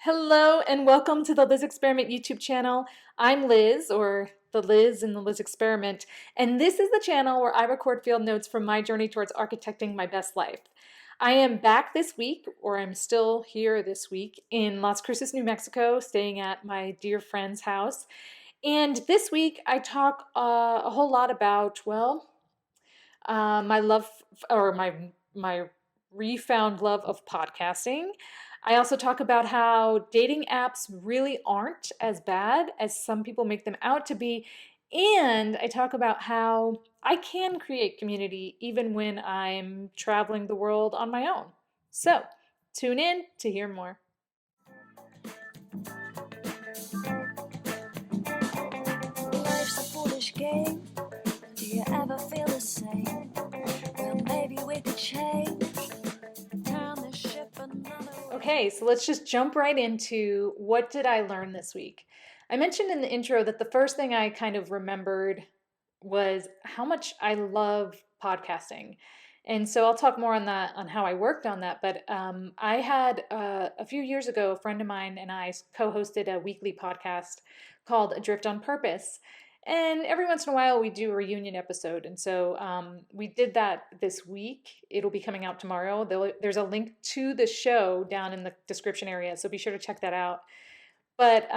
Hello and welcome to the Liz Experiment YouTube channel. I'm Liz, or the Liz in the Liz Experiment, and this is the channel where I record field notes from my journey towards architecting my best life. I am back this week, or I'm still here this week, in Las Cruces, New Mexico, staying at my dear friend's house. And this week I talk a whole lot about, my love or my refound love of podcasting. I also talk about how dating apps really aren't as bad as some people make them out to be. And I talk about how I can create community even when I'm traveling the world on my own. So, tune in to hear more. Life's a foolish game. Do you ever feel the same? Well, maybe we could change. Turn the ship another way. Okay, so let's just jump right into what did I learn this week? I mentioned in the intro that the first thing I kind of remembered was how much I love podcasting. And so I'll talk more on that, on how I worked on that. But I had a few years ago, a friend of mine and I co hosted a weekly podcast called Adrift on Purpose. And every once in a while, we do a reunion episode. And so we did that this week. It'll be coming out tomorrow. There's a link to the show down in the description area. So be sure to check that out. But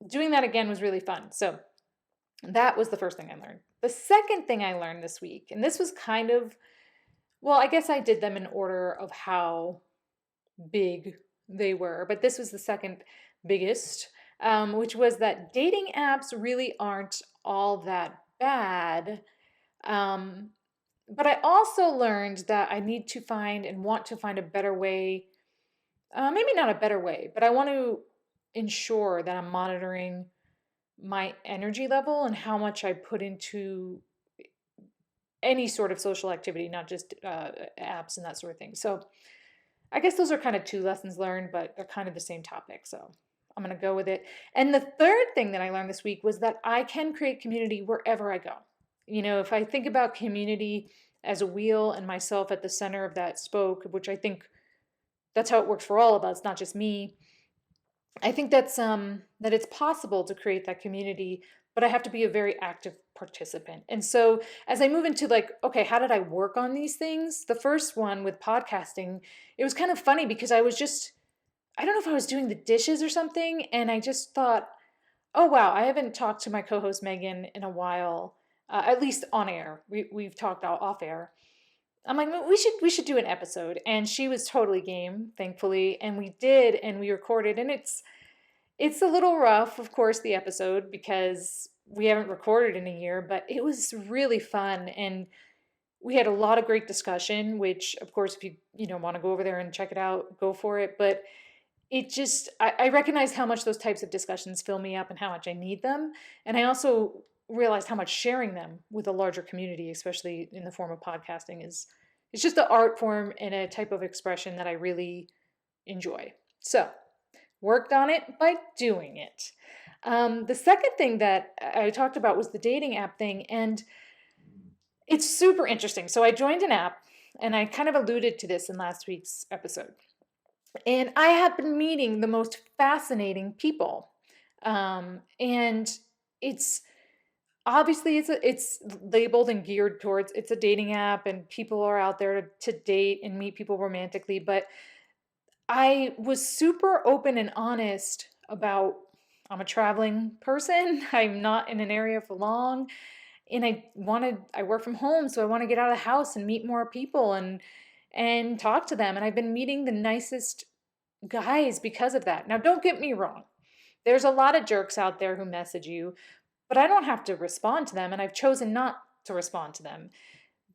doing that again was really fun. So that was the first thing I learned. The second thing I learned this week, and this was kind of, well, I guess I did them in order of how big they were, but this was the second biggest, which was that dating apps really aren't all that bad. Um, but I also learned that I need to find and want to find a better way, maybe not a better way, but I want to ensure that I'm monitoring my energy level and how much I put into any sort of social activity, not just apps and that sort of thing. So I guess those are kind of two lessons learned, but they're kind of the same topic. So I'm going to go with it. And the third thing that I learned this week was that I can create community wherever I go. You know, if I think about community as a wheel and myself at the center of that spoke, which I think that's how it works for all of us, not just me. I think that it's possible to create that community, but I have to be a very active participant. And so as I move into like, okay, how did I work on these things? The first one with podcasting, it was kind of funny because I don't know if I was doing the dishes or something, and I just thought, oh wow, I haven't talked to my co-host Megan in a while, at least on air. We've talked off air. I'm like, "Well, we should do an episode," and she was totally game, thankfully, and we did, and we recorded, and it's a little rough, of course, the episode because we haven't recorded in a year, but it was really fun, and we had a lot of great discussion. Which, of course, if you want to go over there and check it out, go for it. But it just I recognized how much those types of discussions fill me up and how much I need them, and I also realized how much sharing them with a larger community, especially in the form of podcasting, is it's just the art form and a type of expression that I really enjoy. So worked on it by doing it. The second thing that I talked about was the dating app thing, and it's super interesting. So I joined an app, and I kind of alluded to this in last week's episode. And I have been meeting the most fascinating people. And it's obviously it's labeled and geared towards it's a dating app and people are out there to date and meet people romantically, but I was super open and honest about I'm a traveling person. I'm not in an area for long, and I work from home, so I want to get out of the house and meet more people and talk to them. And I've been meeting the nicest guys because of that. Now, don't get me wrong. There's a lot of jerks out there who message you, but I don't have to respond to them, and I've chosen not to respond to them.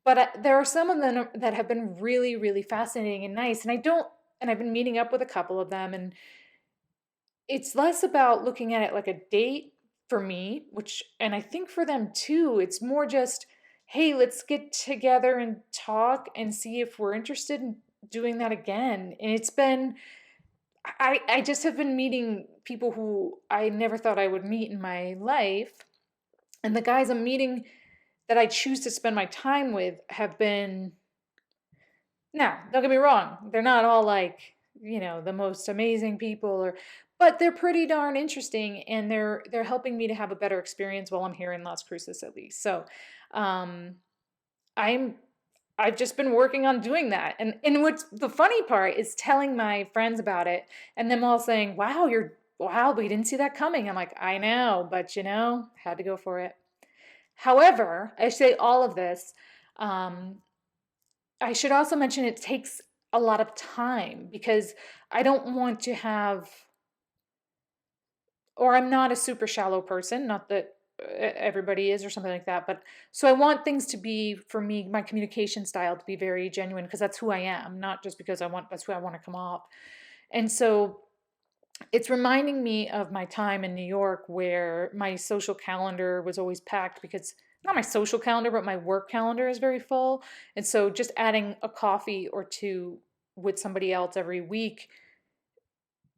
But there are some of them that have been really, really fascinating and nice, and I've been meeting up with a couple of them, and it's less about looking at it like a date for me, and I think for them too, it's more just, hey, let's get together and talk and see if we're interested in doing that again. And I just have been meeting people who I never thought I would meet in my life. And the guys I'm meeting that I choose to spend my time with have been, now, don't get me wrong, they're not all like the most amazing people, but they're pretty darn interesting, and they're helping me to have a better experience while I'm here in Las Cruces at least. So, um I'm I've just been working on doing that. And what's the funny part is telling my friends about it and them all saying, wow, we didn't see that coming." I'm like, "I know, but had to go for it." However, I say all of this, um, I should also mention it takes a lot of time because I don't want to have, or I'm not a super shallow person, not that everybody is or something like that, but so I want things to be, for me, my communication style to be very genuine because that's who I am, not just because that's who I want to come off. And so it's reminding me of my time in New York where my social calendar was always packed because not my social calendar, but my work calendar is very full. And so just adding a coffee or two with somebody else every week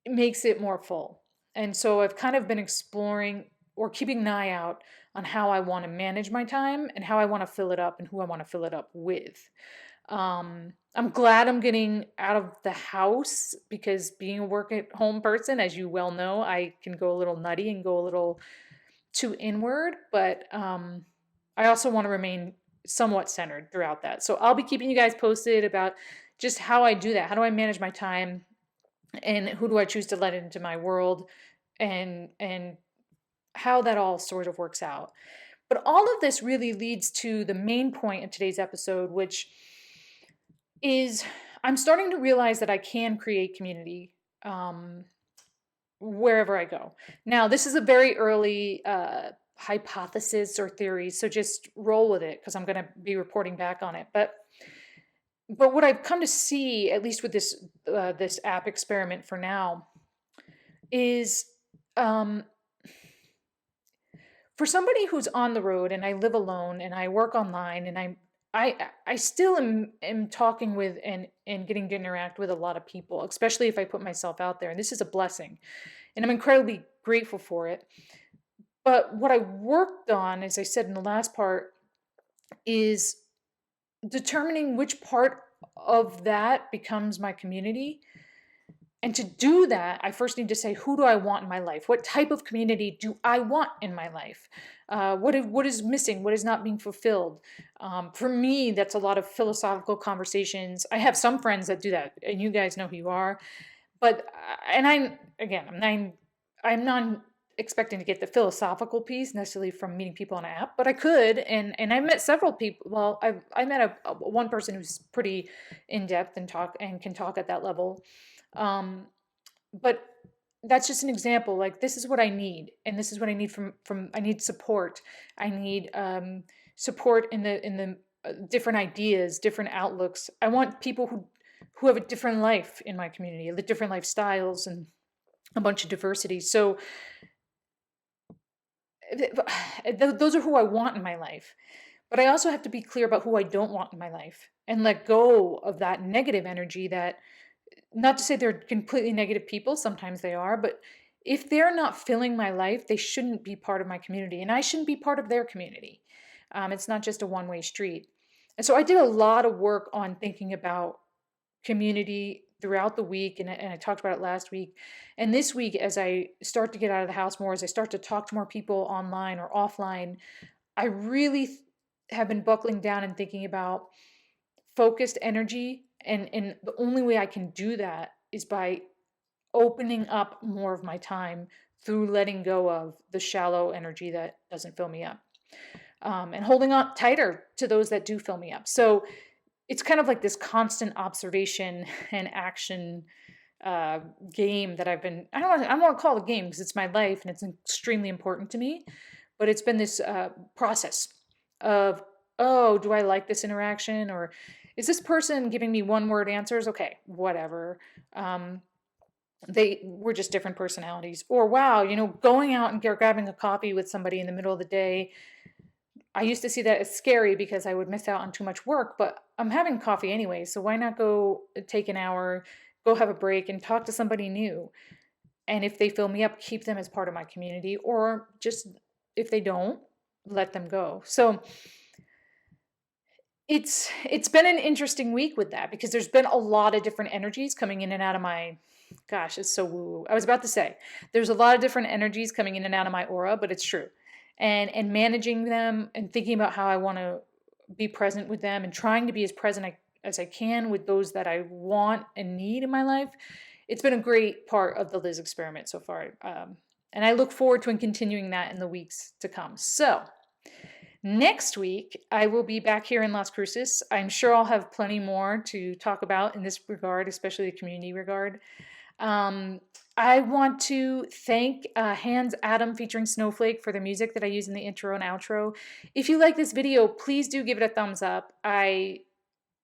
makes it more full. And so I've kind of been exploring or keeping an eye out on how I want to manage my time and how I want to fill it up and who I want to fill it up with. I'm glad I'm getting out of the house because being a work at home person, as you well know, I can go a little nutty and go a little too inward, but I also want to remain somewhat centered throughout that. So I'll be keeping you guys posted about just how I do that. How do I manage my time and who do I choose to let into my world, and how that all sort of works out. But all of this really leads to the main point of today's episode, which is I'm starting to realize that I can create community um, wherever I go. Now, this is a very early hypothesis or theory, so just roll with it because I'm going to be reporting back on it. But what I've come to see, at least with this app experiment for now, is um, for somebody who's on the road and I live alone and I work online and I still am talking with and getting to interact with a lot of people, especially if I put myself out there. And this is a blessing. And I'm incredibly grateful for it. But what I worked on, as I said in the last part, is determining which part of that becomes my community. And to do that, I first need to say, who do I want in my life? What type of community do I want in my life? What is missing? What is not being fulfilled? For me, that's a lot of philosophical conversations. I have some friends that do that, and you guys know who you are. But and I'm not expecting to get the philosophical piece necessarily from meeting people on an app, but I could. And I met several people. Well, I met one person who's pretty in depth and can talk at that level. Um, but that's just an example. Like, this is what I need, and this is what I need from. I need support. I need support in the different ideas, different outlooks. I want people who have a different life in my community, the different lifestyles, and a bunch of diversity. So those are who I want in my life. But I also have to be clear about who I don't want in my life and let go of that negative energy. That, not to say they're completely negative people, sometimes they are, but if they're not filling my life, they shouldn't be part of my community, and I shouldn't be part of their community. It's not just a one-way street. And so I did a lot of work on thinking about community throughout the week, and I talked about it last week. And this week, as I start to get out of the house more, as I start to talk to more people online or offline, I really have been buckling down and thinking about focused energy, and the only way I can do that is by opening up more of my time through letting go of the shallow energy that doesn't fill me up, and holding on tighter to those that do fill me up. So it's kind of like this constant observation and action uh, game that I don't want to call it a game because it's my life and it's extremely important to me, but it's been this process of, oh, do I like this interaction, or is this person giving me one word answers? Okay, whatever. Um, they were just different personalities. Or wow, going out and grabbing a coffee with somebody in the middle of the day, I used to see that as scary because I would miss out on too much work, but I'm having coffee anyway, so why not go take an hour, go have a break and talk to somebody new? And if they fill me up, keep them as part of my community, or just if they don't, let them go. So it's been an interesting week with that because there's been a lot of different energies coming in and out of my gosh, it's so woo. I was about to say there's a lot of different energies coming in and out of my aura, but it's true. And managing them and thinking about how I want to be present with them and trying to be as present as I can with those that I want and need in my life. It's been a great part of the Liz experiment so far. And I look forward to continuing that in the weeks to come. So, next week, I will be back here in Las Cruces. I'm sure I'll have plenty more to talk about in this regard, especially the community regard. I want to thank Hands Adam featuring Snowflake for the music that I use in the intro and outro. If you like this video, please do give it a thumbs up. I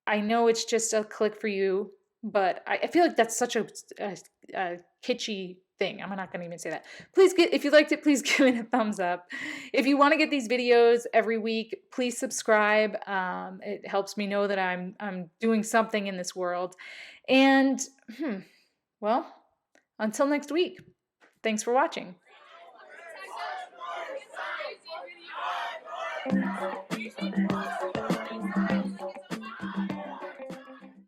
know it's just a click for you, but I feel like that's such a kitschy thing. I'm not going to even say that. If you liked it, please give it a thumbs up. If you want to get these videos every week, please subscribe. It helps me know that I'm doing something in this world. And well, until next week, thanks for watching.